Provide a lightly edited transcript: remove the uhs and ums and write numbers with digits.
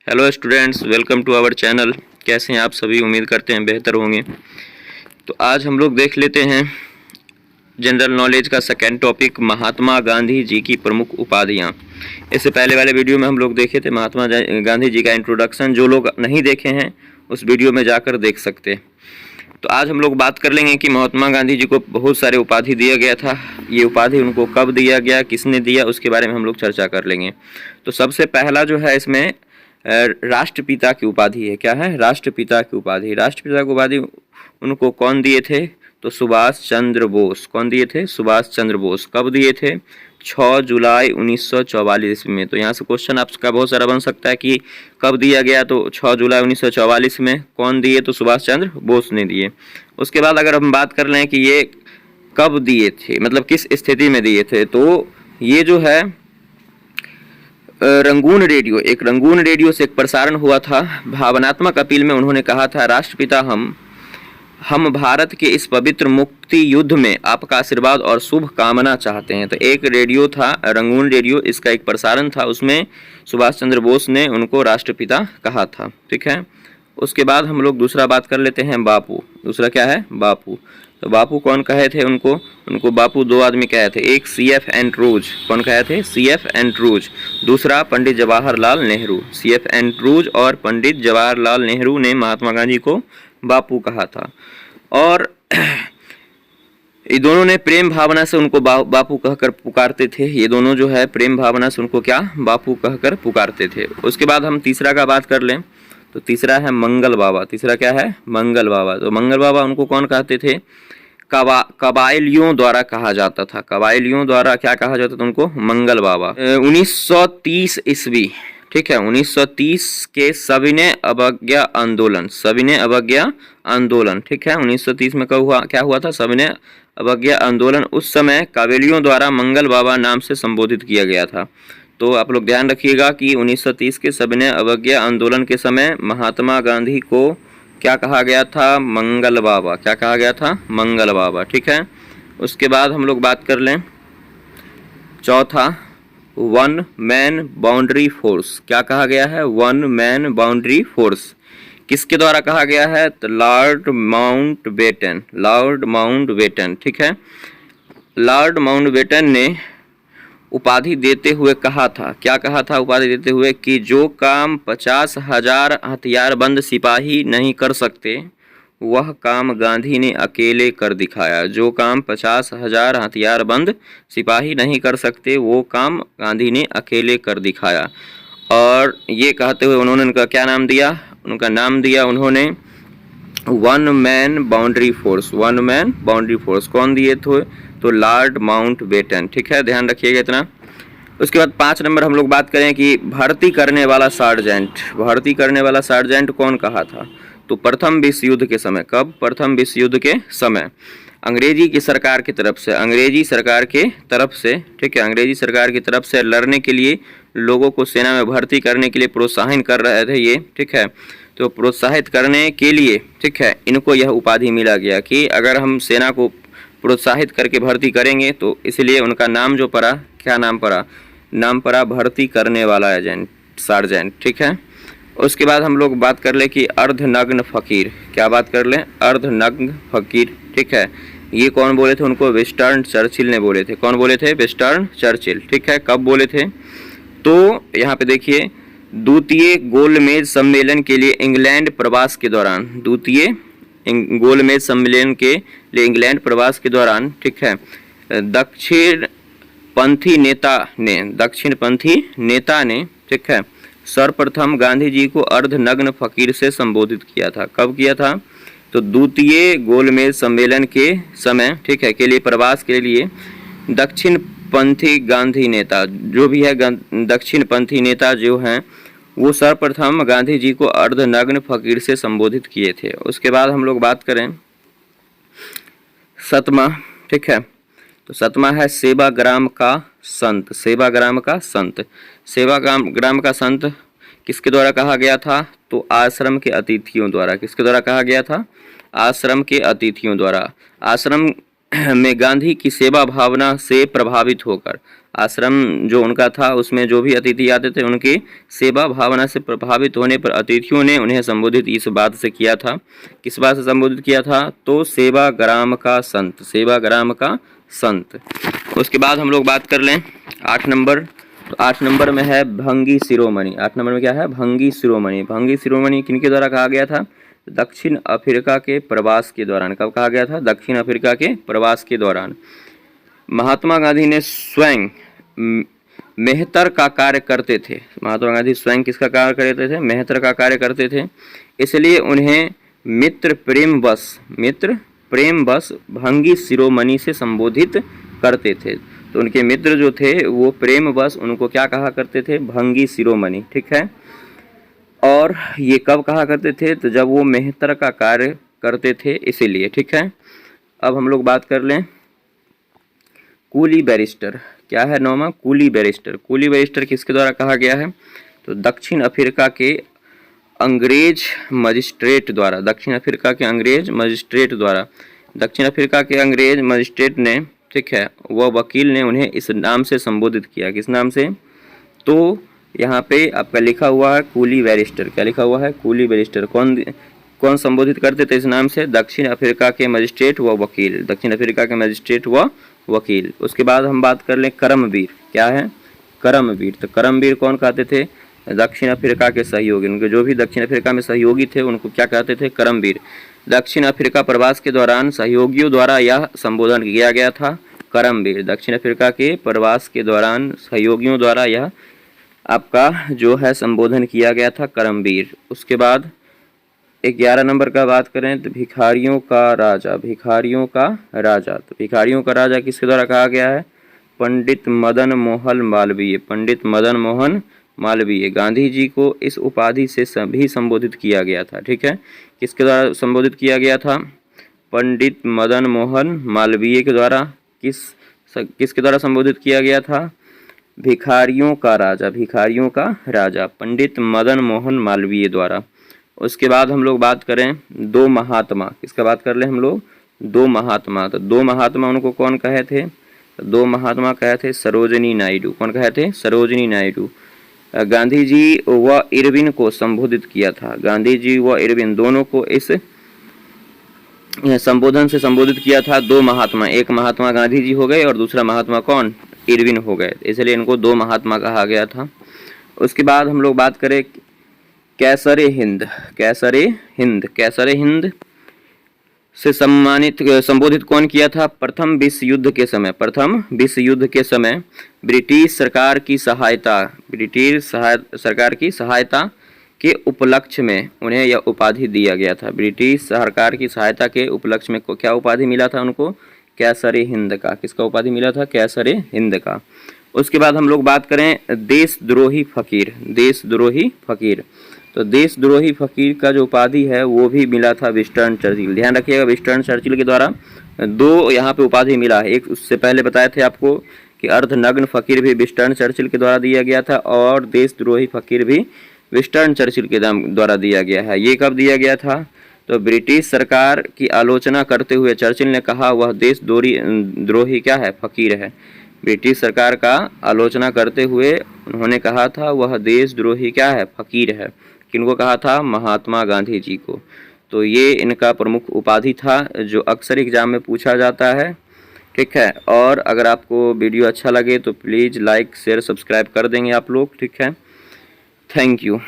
Hello students, welcome to our channel. कैसे हैं आप सभी? उम्मीद करते हैं बेहतर होंगे। तो आज हम लोग देख लेते हैं जनरल नॉलेज का सेकेंड टॉपिक, महात्मा गांधी जी की प्रमुख उपाधियां। इससे पहले वाले वीडियो में हम लोग देखे थे महात्मा गांधी जी का इंट्रोडक्शन। जो लोग नहीं देखे हैं उस वीडियो में जाकर देख सकते हैं। तो आज हम लोग बात कर लेंगे कि महात्मा गांधी जी को बहुत सारे उपाधि दिया गया था। ये उपाधि उनको कब दिया गया, किसने दिया, उसके बारे में हम लोग चर्चा कर लेंगे। तो सबसे पहला जो है इसमें राष्ट्रपिता की उपाधि है। क्या है? राष्ट्रपिता की उपाधि। राष्ट्रपिता की उपाधि उनको कौन दिए थे? तो सुभाष चंद्र बोस। कौन दिए थे? सुभाष चंद्र बोस। कब दिए थे? 6 जुलाई 1944 में। तो यहाँ से क्वेश्चन आपका बहुत सारा बन सकता है कि कब दिया गया, तो 6 जुलाई 1944 में। कौन दिए? तो सुभाष चंद्र बोस ने दिए। उसके बाद अगर हम बात कर लें कि ये कब दिए थे, मतलब किस स्थिति में दिए थे, तो ये जो है रंगून रेडियो से एक प्रसारण हुआ था। भावनात्मक अपील में उन्होंने कहा था, राष्ट्रपिता हम भारत के इस पवित्र मुक्ति युद्ध में आपका आशीर्वाद और शुभ कामना चाहते हैं। तो एक रेडियो था रंगून रेडियो, इसका एक प्रसारण था, उसमें सुभाष चंद्र बोस ने उनको राष्ट्रपिता कहा था। ठीक है। उसके बाद हम लोग दूसरा बात कर लेते हैं, बापू। दूसरा क्या है? बापू। तो बापू कौन कहे थे उनको बापू दो आदमी कहे थे। एक CF एंड्रूज। कौन कहे थे? CF Andrews. दूसरा पंडित जवाहरलाल नेहरू। CF एंड्रूज और पंडित जवाहरलाल नेहरू ने महात्मा गांधी को बापू कहा था। और ये दोनों ने प्रेम भावना से उनको बापू कहकर पुकारते थे। ये दोनों जो है प्रेम भावना से उनको क्या? बापू कहकर पुकारते थे। उसके बाद हम तीसरा का बात कर लें, तो तीसरा है मंगल बाबा। तीसरा क्या है? मंगल बाबा। तो मंगल बाबा उनको कौन कहते थे? कबायलियों द्वारा कहा जाता था। कबायलियों द्वारा क्या कहा जाता था उनको? मंगल बाबा। 1930 ईस्वी, ठीक है, 1930 के सविनय अवज्ञा आंदोलन, ठीक है। 1930 में क्या हुआ था? सविनय अवज्ञा आंदोलन। उस समय कबायलियों द्वारा मंगल बाबा नाम से संबोधित किया गया था। तो आप लोग ध्यान रखिएगा कि 1930 के सविनय अवज्ञा आंदोलन के समय महात्मा गांधी को क्या कहा गया था? मंगल बाबा। क्या कहा गया था? मंगल बाबा। ठीक है। उसके बाद हम लोग बात कर लें चौथा, वन मैन बाउंड्री फोर्स। क्या कहा गया है? One man boundary force. किसके द्वारा कहा गया है? तो लॉर्ड माउंटबेटन। ठीक है। लॉर्ड माउंटबेटन ने उपाधि देते हुए कहा था, क्या कहा था उपाधि देते हुए? कि जो काम 50,000 हथियारबंद सिपाही नहीं कर सकते, वह काम गांधी ने अकेले कर दिखाया। जो काम 50,000 हथियारबंद सिपाही नहीं कर सकते, वो काम गांधी ने अकेले कर दिखाया। और ये कहते हुए उन्होंने उनका क्या नाम दिया? उनका नाम दिया उन्होंने one man boundary force. One man boundary force कौन दिए थे? तो लॉर्ड माउंटबेटन। ठीक है, ध्यान रखिएगा इतना। उसके बाद 5 नंबर हम लोग बात करें कि भर्ती करने वाला सार्जेंट कौन कहा था? तो प्रथम विश्व युद्ध के समय। कब? प्रथम विश्व युद्ध के समय अंग्रेजी सरकार की तरफ से, ठीक है, अंग्रेजी सरकार की तरफ से लड़ने के लिए लोगों को सेना में भर्ती करने के लिए प्रोत्साहन कर रहे थे ये। ठीक है। तो प्रोत्साहित करने के लिए, ठीक है, इनको यह उपाधि मिला गया कि अगर हम सेना को प्रोत्साहित करके भर्ती करेंगे, तो इसलिए उनका नाम जो पड़ा, क्या नाम पड़ा? नाम पड़ा भर्ती करने वाला सार्जेंट। ठीक है। उसके बाद हम लोग बात कर ले कि अर्धनग्न फकीर। क्या बात कर लें? अर्धनग्न फकीर। ठीक है। ये कौन बोले थे? उनको विंस्टन चर्चिल ने बोले थे। कौन बोले थे? Winston Churchill. ठीक है। कब बोले थे? तो यहाँ पे देखिए, द्वितीय गोलमेज सम्मेलन के लिए इंग्लैंड प्रवास के दौरान, गोलमेज सम्मेलन के लिए इंग्लैंड प्रवास के दौरान, ठीक है, दक्षिणपंथी नेता ने, ठीक है, सर्वप्रथम गांधी जी को अर्धनग्न फकीर से संबोधित किया था। कब किया था? तो द्वितीय गोलमेज सम्मेलन के समय, ठीक है, के लिए प्रवास के लिए दक्षिणपंथी गांधी नेता जो भी है, दक्षिणपंथी नेता जो हैं, वो सर्वप्रथम गांधी जी को अर्धनग्न फकीर से संबोधित किए थे। उसके बाद हम लोग बात करें सतमा, ठीक है, तो सतमा है सेवाग्राम का संत। सेवाग्राम का संत किसके द्वारा कहा गया था? तो आश्रम के अतिथियों द्वारा। किसके द्वारा कहा गया था? आश्रम के अतिथियों द्वारा। आश्रम में गांधी की सेवा भावना से प्रभावित होकर आश्रम जो उनका था उसमें जो भी अतिथि आते थे उनकी सेवा भावना से प्रभावित होने पर अतिथियों ने उन्हें संबोधित इस बात से किया था। किस बात से संबोधित किया था? तो सेवाग्राम का संत, सेवाग्राम का संत। उसके बाद हम लोग बात कर लें 8 नंबर। तो 8 नंबर में है भंगी शिरोमणि। 8 नंबर में क्या है? भंगी शिरोमणि। भंगी शिरोमणि किनके द्वारा कहा गया था? दक्षिण अफ्रीका के प्रवास के दौरान। कब कहा गया था? दक्षिण अफ्रीका के प्रवास के दौरान। महात्मा गांधी ने स्वयं मेहतर का कार्य करते थे। महात्मा गांधी स्वयं किसका कार्य करते थे? मेहतर का कार्य करते थे। इसलिए उन्हें मित्र प्रेम बस भंगी शिरोमणि से संबोधित करते थे। तो उनके मित्र जो थे वो प्रेम बस उनको क्या कहा करते थे? भंगी शिरोमणि। ठीक है। और ये कब कहा करते थे? तो जब वो मेहतर का कार्य करते थे इसीलिए। ठीक है। अब हम लोग बात कर लें कूली बैरिस्टर। क्या है 9वां? Coolie barrister. कूली बैरिस्टर किसके द्वारा कहा गया है? तो दक्षिण अफ्रीका के अंग्रेज मजिस्ट्रेट द्वारा। दक्षिण अफ्रीका के अंग्रेज मजिस्ट्रेट द्वारा। दक्षिण अफ्रीका के अंग्रेज मजिस्ट्रेट ने, ठीक है, वह वकील ने उन्हें इस नाम से संबोधित किया। किस नाम से? तो यहाँ पे आपका लिखा हुआ है कूली बैरिस्टर। क्या लिखा हुआ है? Coolie barrister. कौन संबोधित करते थे इस नाम से? दक्षिण अफ्रीका के मजिस्ट्रेट व वकील। दक्षिण अफ्रीका के मजिस्ट्रेट व वकील। उसके बाद हम बात कर लें करमवीर। क्या है? करमवीर। तो करमवीर कौन कहते थे? दक्षिण अफ्रीका के सहयोगी। उनके जो भी दक्षिण अफ्रीका में सहयोगी थे उनको क्या कहते थे? करमवीर। दक्षिण अफ्रीका प्रवास के दौरान सहयोगियों द्वारा यह संबोधन किया गया था, करमवीर। दक्षिण अफ्रीका के प्रवास के दौरान सहयोगियों द्वारा यह आपका जो है संबोधन किया गया था, करमवीर। उसके बाद 11 नंबर का बात करें तो भिखारियों का राजा। भिखारियों का राजा। तो भिखारियों का राजा किसके द्वारा कहा गया है? पंडित मदन मोहन मालवीय। पंडित मदन मोहन मालवीय। गांधी जी को इस उपाधि से भी संबोधित किया गया था। ठीक है। किसके द्वारा संबोधित किया गया था? पंडित मदन मोहन मालवीय के द्वारा। किसके द्वारा संबोधित किया गया था? भिखारियों का राजा। भिखारियों का राजा पंडित मदन मोहन मालवीय द्वारा। उसके बाद हम लोग बात करें 2 महात्मा। किसका बात कर ले हम लोग? 2 महात्मा। तो 2 महात्मा उनको कौन कहे थे? 2 महात्मा कहे थे सरोजिनी नायडू। कौन कहे थे? सरोजिनी नायडू। गांधी जी व इरविन को संबोधित किया था। गांधी जी व इरविन दोनों को इस संबोधन से संबोधित किया था 2 महात्मा। एक महात्मा गांधी जी हो गए और दूसरा महात्मा कौन? इरविन हो गए। इसलिए इनको 2 महात्मा कहा गया था। उसके बाद हम लोग बात करें कैसरे हिंद। कैसरे हिंद से संबोधित कौन किया था? प्रथम विश्व युद्ध के समय। प्रथम विश्व युद्ध के समय ब्रिटिश सरकार की सहायता के उपलक्ष्य में उन्हें यह उपाधि दिया गया था। ब्रिटिश सरकार की सहायता के उपलक्ष्य में क्या उपाधि मिला था उनको? कैसरे हिंद का। किसका उपाधि मिला था? कैसरे हिंद का। उसके बाद हम लोग बात करें देशद्रोही फकीर। देशद्रोही फकीर। तो देशद्रोही फकीर का जो उपाधि है वो भी मिला था विंस्टन चर्चिल। ध्यान रखिएगा, विंस्टन चर्चिल के द्वारा 2 यहाँ पे उपाधि मिला है। एक उससे पहले बताए थे आपको कि अर्धनग्न फकीर भी विंस्टन चर्चिल के द्वारा दिया गया था और देशद्रोही फकीर भी विंस्टन चर्चिल के द्वारा दिया गया है। ये कब दिया गया था? तो ब्रिटिश सरकार की आलोचना करते हुए चर्चिल ने कहा वह देशद्रोही क्या है? फकीर है। ब्रिटिश सरकार का आलोचना करते हुए उन्होंने कहा था वह देशद्रोही क्या है? फकीर है। किनको कहा था? महात्मा गांधी जी को। तो ये इनका प्रमुख उपाधि था जो अक्सर एग्जाम में पूछा जाता है। ठीक है। और अगर आपको वीडियो अच्छा लगे तो प्लीज़ लाइक शेयर सब्सक्राइब कर देंगे आप लोग। ठीक है। Thank you.